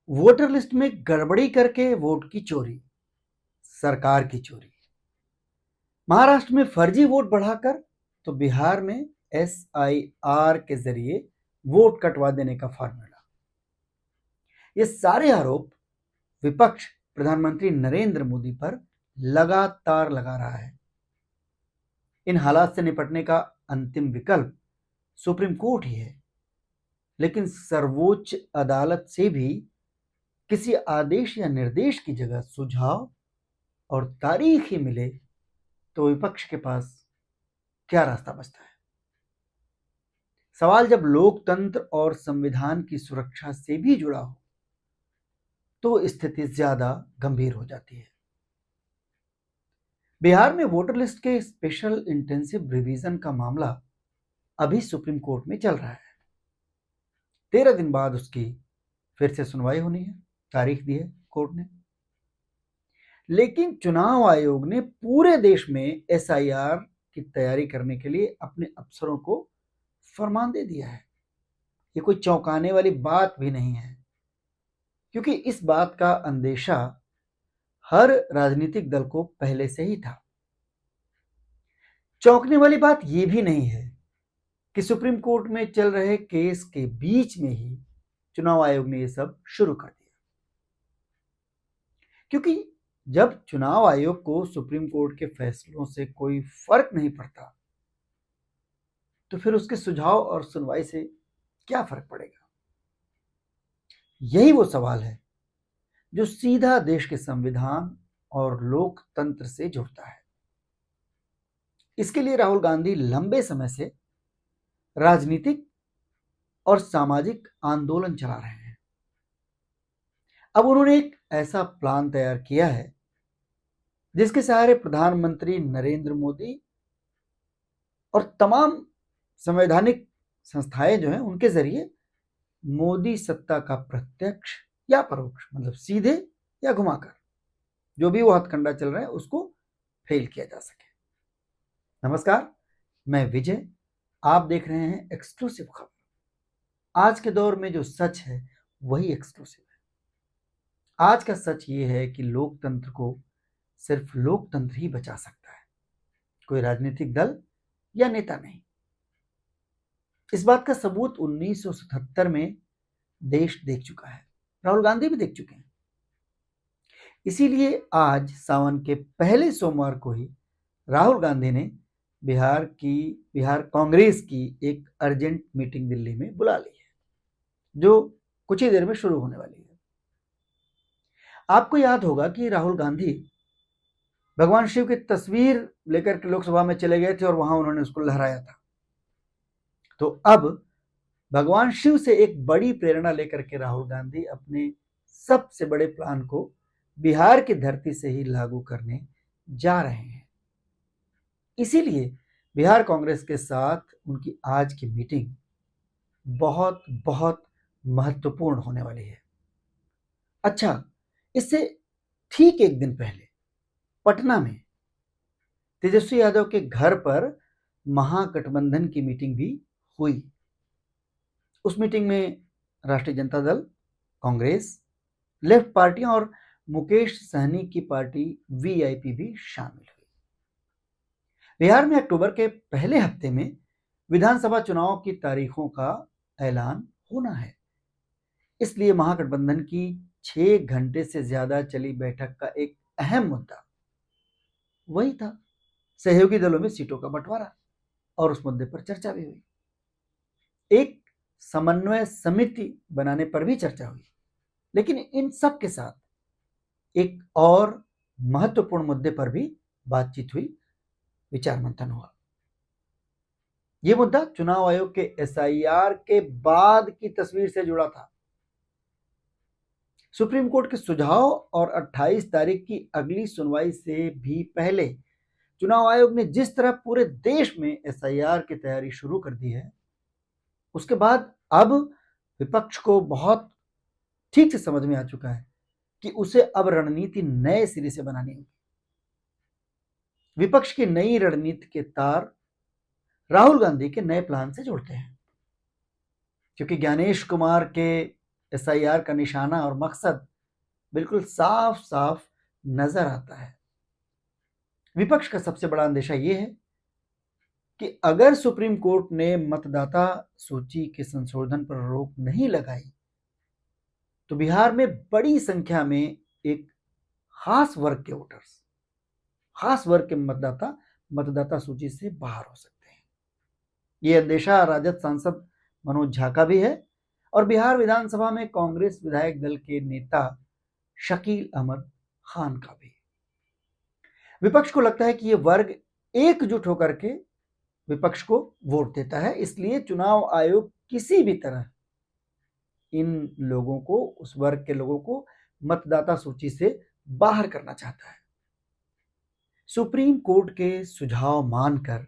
Voter list में गड़बड़ी करके वोट की चोरी, सरकार की चोरी। महाराष्ट्र में फर्जी वोट बढ़ाकर तो बिहार में SIR के जरिए वोट कटवा देने का फॉर्मूला। ये सारे आरोप विपक्ष प्रधानमंत्री नरेंद्र मोदी पर लगातार लगा रहा है। इन हालात से निपटने का अंतिम विकल्प सुप्रीम कोर्ट ही है, लेकिन सर्वोच्च अदालत से भी किसी आदेश या निर्देश की जगह सुझाव और तारीख ही मिले तो विपक्ष के पास क्या रास्ता बचता है। सवाल जब लोकतंत्र और संविधान की सुरक्षा से भी जुड़ा हो तो स्थिति ज्यादा गंभीर हो जाती है। बिहार में वोटर लिस्ट के स्पेशल इंटेंसिव रिवीजन का मामला अभी सुप्रीम कोर्ट में चल रहा है। 13 दिन बाद उसकी फिर से सुनवाई होनी है, तारीख दी है कोर्ट ने। लेकिन चुनाव आयोग ने पूरे देश में SIR की तैयारी करने के लिए अपने अफसरों को फरमान दे दिया है। ये कोई चौंकाने वाली बात भी नहीं है, क्योंकि इस बात का अंदेशा हर राजनीतिक दल को पहले से ही था। चौंकने वाली बात यह भी नहीं है कि सुप्रीम कोर्ट में चल रहे केस के बीच में ही चुनाव आयोग ने यह सब शुरू कर दिया। क्योंकि जब चुनाव आयोग को सुप्रीम कोर्ट के फैसलों से कोई फर्क नहीं पड़ता तो फिर उसके सुझाव और सुनवाई से क्या फर्क पड़ेगा। यही वो सवाल है जो सीधा देश के संविधान और लोकतंत्र से जुड़ता है। इसके लिए राहुल गांधी लंबे समय से राजनीतिक और सामाजिक आंदोलन चला रहे हैं। अब उन्होंने एक ऐसा प्लान तैयार किया है जिसके सहारे प्रधानमंत्री नरेंद्र मोदी और तमाम संवैधानिक संस्थाएं जो हैं उनके जरिए मोदी सत्ता का प्रत्यक्ष या परोक्ष, मतलब सीधे या घुमाकर, जो भी वो हथकंडा चल रहा है उसको फेल किया जा सके। नमस्कार, मैं विजय, आप देख रहे हैं एक्सक्लूसिव खबर। आज के दौर में जो सच है वही एक्सक्लूसिव है। आज का सच ये है कि लोकतंत्र को सिर्फ लोकतंत्र ही बचा सकता है, कोई राजनीतिक दल या नेता नहीं। इस बात का सबूत 1977 में देश देख चुका है, राहुल गांधी भी देख चुके हैं। इसीलिए आज सावन के पहले सोमवार को ही राहुल गांधी ने बिहार कांग्रेस की एक अर्जेंट मीटिंग दिल्ली में बुला ली है, जो कुछ ही देर में शुरू होने वाली है। आपको याद होगा कि राहुल गांधी भगवान शिव की तस्वीर लेकर के लोकसभा में चले गए थे और वहां उन्होंने उसको लहराया था। तो अब भगवान शिव से एक बड़ी प्रेरणा लेकर के राहुल गांधी अपने सबसे बड़े प्लान को बिहार की धरती से ही लागू करने जा रहे हैं। इसीलिए बिहार कांग्रेस के साथ उनकी आज की मीटिंग बहुत बहुत महत्वपूर्ण होने वाली है। अच्छा, इससे ठीक एक दिन पहले पटना में तेजस्वी यादव के घर पर महागठबंधन की मीटिंग भी हुई। उस मीटिंग में राष्ट्रीय जनता दल, कांग्रेस, लेफ्ट पार्टियां और मुकेश सहनी की पार्टी VIP भी शामिल हुई। बिहार में अक्टूबर के पहले हफ्ते में विधानसभा चुनाव की तारीखों का ऐलान होना है। इसलिए महागठबंधन की 6 घंटे से ज्यादा चली बैठक का एक अहम मुद्दा वही था, सहयोगी दलों में सीटों का बंटवारा, और उस मुद्दे पर चर्चा भी हुई। एक समन्वय समिति बनाने पर भी चर्चा हुई। लेकिन इन सब के साथ एक और महत्वपूर्ण मुद्दे पर भी बातचीत हुई, विचार मंथन हुआ। यह मुद्दा चुनाव आयोग के SIR के बाद की तस्वीर से जुड़ा था। सुप्रीम कोर्ट के सुझाव और 28 तारीख की अगली सुनवाई से भी पहले चुनाव आयोग ने जिस तरह पूरे देश में SIR की तैयारी शुरू कर दी है, उसके बाद अब विपक्ष को बहुत ठीक से समझ में आ चुका है कि उसे अब रणनीति नए सिरे से बनानी होगी। विपक्ष की नई रणनीति के तार राहुल गांधी के नए प्लान से जुड़ते हैं, क्योंकि ज्ञानेश कुमार के एसआईआर का निशाना और मकसद बिल्कुल साफ साफ नजर आता है। विपक्ष का सबसे बड़ा अंदेशा यह है कि अगर सुप्रीम कोर्ट ने मतदाता सूची के संशोधन पर रोक नहीं लगाई तो बिहार में बड़ी संख्या में एक खास वर्ग के वोटर्स, खास वर्ग के मतदाता मतदाता सूची से बाहर हो सकते हैं। ये अंदेशा राजद सांसद मनोज झा का भी है और बिहार विधानसभा में कांग्रेस विधायक दल के नेता शकील अहमद खान का भी। विपक्ष को लगता है कि यह वर्ग एकजुट होकर के विपक्ष को वोट देता है, इसलिए चुनाव आयोग किसी भी तरह इन लोगों को, उस वर्ग के लोगों को मतदाता सूची से बाहर करना चाहता है। सुप्रीम कोर्ट के सुझाव मानकर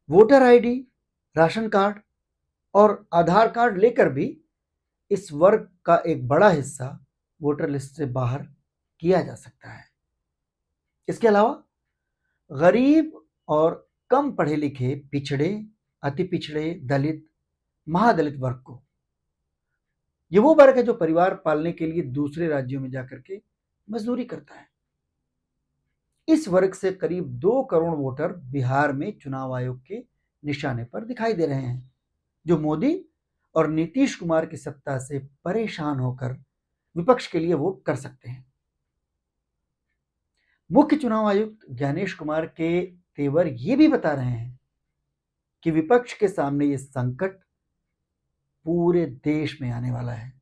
वोटर आईडी, राशन कार्ड और आधार कार्ड लेकर भी इस वर्ग का एक बड़ा हिस्सा वोटर लिस्ट से बाहर किया जा सकता है। इसके अलावा गरीब और कम पढ़े लिखे, पिछड़े, अति पिछड़े, दलित, महादलित वर्ग को, ये वो वर्ग है जो परिवार पालने के लिए दूसरे राज्यों में जाकर के मजदूरी करता है। इस वर्ग से करीब 2 करोड़ वोटर बिहार में चुनाव आयोग के निशाने पर दिखाई दे रहे हैं, जो मोदी और नीतीश कुमार की सत्ता से परेशान होकर विपक्ष के लिए वोट कर सकते हैं। मुख्य चुनाव आयुक्त ज्ञानेश कुमार के तेवर ये भी बता रहे हैं कि विपक्ष के सामने ये संकट पूरे देश में आने वाला है,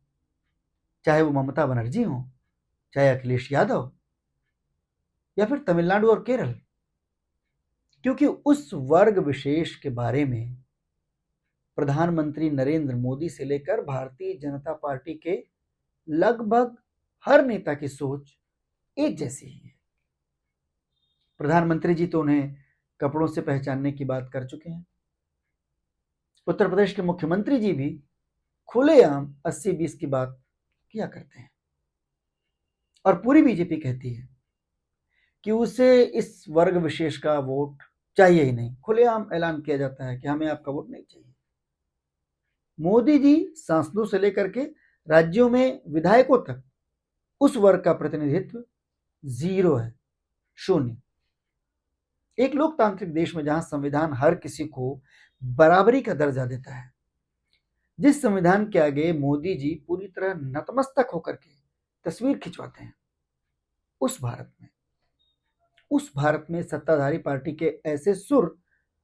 चाहे वो ममता बनर्जी हो, चाहे अखिलेश यादव या फिर तमिलनाडु और केरल, क्योंकि उस वर्ग विशेष के बारे में प्रधानमंत्री नरेंद्र मोदी से लेकर भारतीय जनता पार्टी के लगभग हर नेता की सोच एक जैसी ही है। प्रधानमंत्री जी तो उन्हें कपड़ों से पहचानने की बात कर चुके हैं। उत्तर प्रदेश के मुख्यमंत्री जी भी खुलेआम 80-20 की बात किया करते हैं और पूरी बीजेपी कहती है कि उसे इस वर्ग विशेष का वोट चाहिए ही नहीं। खुलेआम ऐलान किया जाता है कि हमें आपका वोट नहीं चाहिए। मोदी जी सांसदों से लेकर के राज्यों में विधायकों तक उस वर्ग का प्रतिनिधित्व 0 है, 0। एक लोकतांत्रिक देश में जहां संविधान हर किसी को बराबरी का दर्जा देता है, जिस संविधान के आगे मोदी जी पूरी तरह नतमस्तक होकर के तस्वीर खिंचवाते हैं, उस भारत में सत्ताधारी पार्टी के ऐसे सुर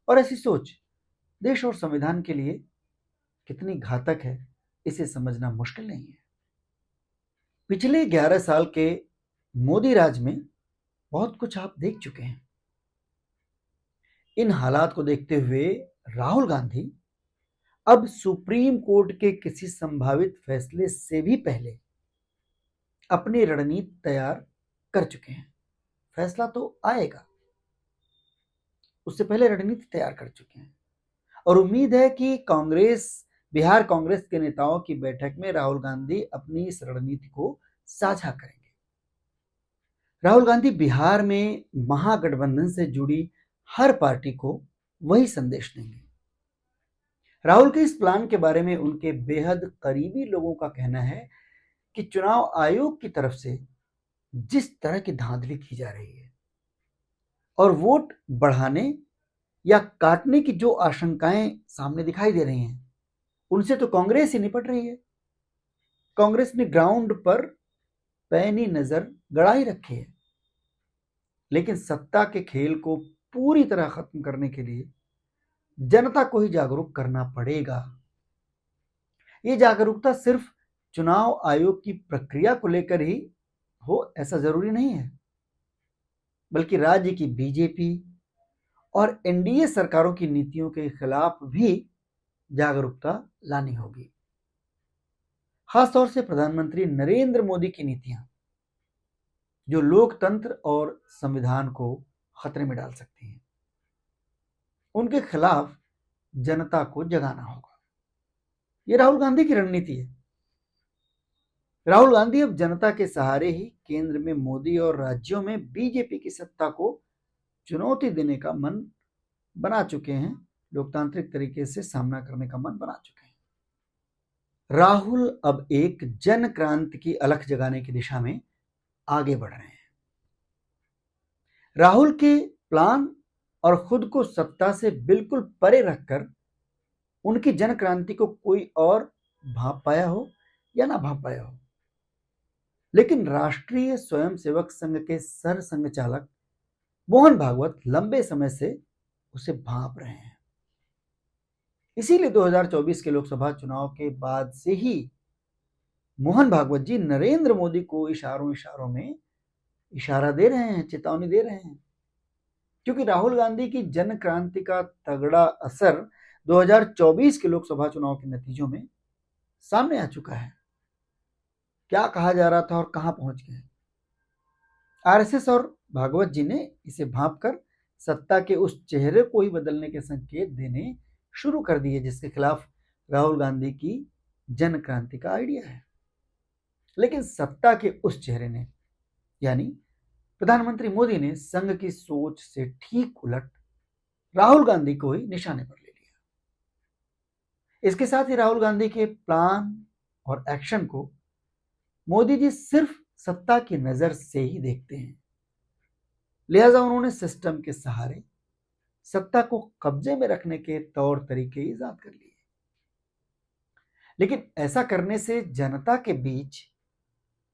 और ऐसी सोच देश और संविधान के लिए कितनी घातक है, इसे समझना मुश्किल नहीं है। पिछले 11 साल के मोदी राज में बहुत कुछ आप देख चुके हैं। इन हालात को देखते हुए राहुल गांधी अब सुप्रीम कोर्ट के किसी संभावित फैसले से भी पहले अपनी रणनीति तैयार कर चुके हैं। फैसला तो आएगा, उससे पहले रणनीति तैयार कर चुके हैं और उम्मीद है कि बिहार कांग्रेस के नेताओं की बैठक में राहुल गांधी अपनी इस रणनीति को साझा करेंगे। राहुल गांधी बिहार में महागठबंधन से जुड़ी हर पार्टी को वही संदेश देंगे। राहुल के इस प्लान के बारे में उनके बेहद करीबी लोगों का कहना है कि चुनाव आयोग की तरफ से जिस तरह की धांधली की जा रही है और वोट बढ़ाने या काटने की जो आशंकाएं सामने दिखाई दे रही हैं, उनसे तो कांग्रेस ही निपट रही है। कांग्रेस ने ग्राउंड पर पैनी नजर गड़ाई रखी है, लेकिन सत्ता के खेल को पूरी तरह खत्म करने के लिए जनता को ही जागरूक करना पड़ेगा। ये जागरूकता सिर्फ चुनाव आयोग की प्रक्रिया को लेकर ही हो ऐसा जरूरी नहीं है, बल्कि राज्य की बीजेपी और एनडीए सरकारों की नीतियों के खिलाफ भी जागरूकता लानी होगी। खासतौर से प्रधानमंत्री नरेंद्र मोदी की नीतियां जो लोकतंत्र और संविधान को खतरे में डाल सकती हैं, उनके खिलाफ जनता को जगाना होगा। ये राहुल गांधी की रणनीति है। राहुल गांधी अब जनता के सहारे ही केंद्र में मोदी और राज्यों में बीजेपी की सत्ता को चुनौती देने का मन बना चुके हैं, लोकतांत्रिक तरीके से सामना करने का मन बना चुके हैं। राहुल अब एक जन क्रांति की अलख जगाने की दिशा में आगे बढ़ रहे हैं। राहुल के प्लान और खुद को सत्ता से बिल्कुल परे रखकर उनकी जन क्रांति को कोई और भांप पाया हो या ना भांप पाया हो, लेकिन राष्ट्रीय स्वयंसेवक संघ के सर संघ चालक मोहन भागवत लंबे समय से उसे भांप रहे हैं। इसीलिए 2024 के लोकसभा चुनाव के बाद से ही मोहन भागवत जी नरेंद्र मोदी को इशारों में इशारा दे रहे हैं, चेतावनी दे रहे हैं, क्योंकि राहुल गांधी की जन क्रांति का तगड़ा असर 2024 के लोकसभा चुनाव के नतीजों में सामने आ चुका है। क्या कहा जा रहा था और कहां पहुंच गए। आरएसएस और भागवत जी ने इसे भांपकर सत्ता के उस चेहरे को ही बदलने के संकेत देने शुरू कर दिए जिसके खिलाफ राहुल गांधी की जन क्रांति का आइडिया है। लेकिन सत्ता के उस चेहरे ने, यानी प्रधानमंत्री मोदी ने संघ की सोच से ठीक उलट राहुल गांधी को ही निशाने पर ले लिया। इसके साथ ही राहुल गांधी के प्लान और एक्शन को मोदी जी सिर्फ सत्ता की नजर से ही देखते हैं, लिहाजा उन्होंने सिस्टम के सहारे सत्ता को कब्जे में रखने के तौर तरीके ईजाद कर लिए। लेकिन ऐसा करने से जनता के बीच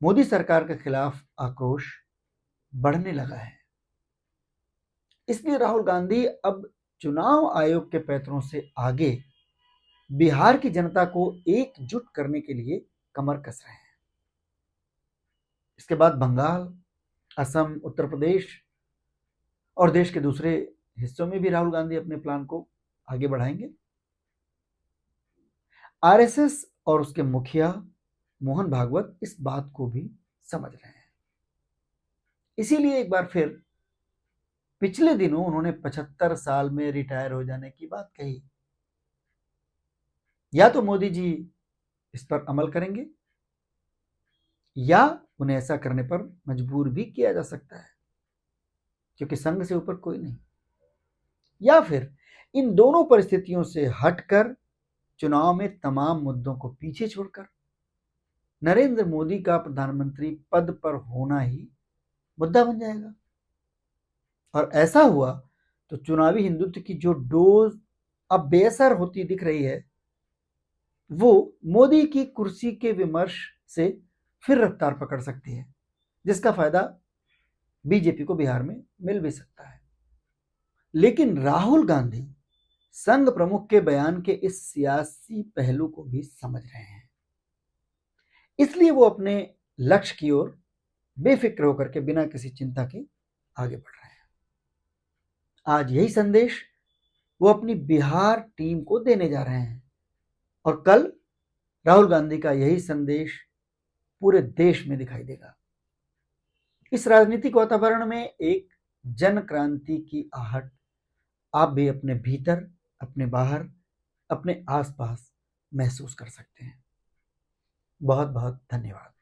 मोदी सरकार के खिलाफ आक्रोश बढ़ने लगा है। इसलिए राहुल गांधी अब चुनाव आयोग के पैतरों से आगे बिहार की जनता को एकजुट करने के लिए कमर कस रहे हैं। इसके बाद बंगाल, असम, उत्तर प्रदेश और देश के दूसरे हिस्सों में भी राहुल गांधी अपने प्लान को आगे बढ़ाएंगे। आरएसएस और उसके मुखिया मोहन भागवत इस बात को भी समझ रहे हैं। इसीलिए एक बार फिर पिछले दिनों उन्होंने 75 साल में रिटायर हो जाने की बात कही। या तो मोदी जी इस पर अमल करेंगे या उन्हें ऐसा करने पर मजबूर भी किया जा सकता है, क्योंकि संघ से ऊपर कोई नहीं। या फिर इन दोनों परिस्थितियों से हटकर चुनाव में तमाम मुद्दों को पीछे छोड़कर नरेंद्र मोदी का प्रधानमंत्री पद पर होना ही मुद्दा बन जाएगा। और ऐसा हुआ तो चुनावी हिंदुत्व की जो डोज अब बेअसर होती दिख रही है, वो मोदी की कुर्सी के विमर्श से फिर रफ्तार पकड़ सकती है, जिसका फायदा बीजेपी को बिहार में मिल भी सकता है। लेकिन राहुल गांधी संघ प्रमुख के बयान के इस सियासी पहलू को भी समझ रहे हैं, इसलिए वो अपने लक्ष्य की ओर बेफिक्र होकर के बिना किसी चिंता के आगे बढ़ रहे हैं। आज यही संदेश वो अपनी बिहार टीम को देने जा रहे हैं और कल राहुल गांधी का यही संदेश पूरे देश में दिखाई देगा। इस राजनीतिक वातावरण में एक जन क्रांति की आहट आप भी अपने भीतर, अपने बाहर, अपने आसपास महसूस कर सकते हैं। बहुत बहुत धन्यवाद।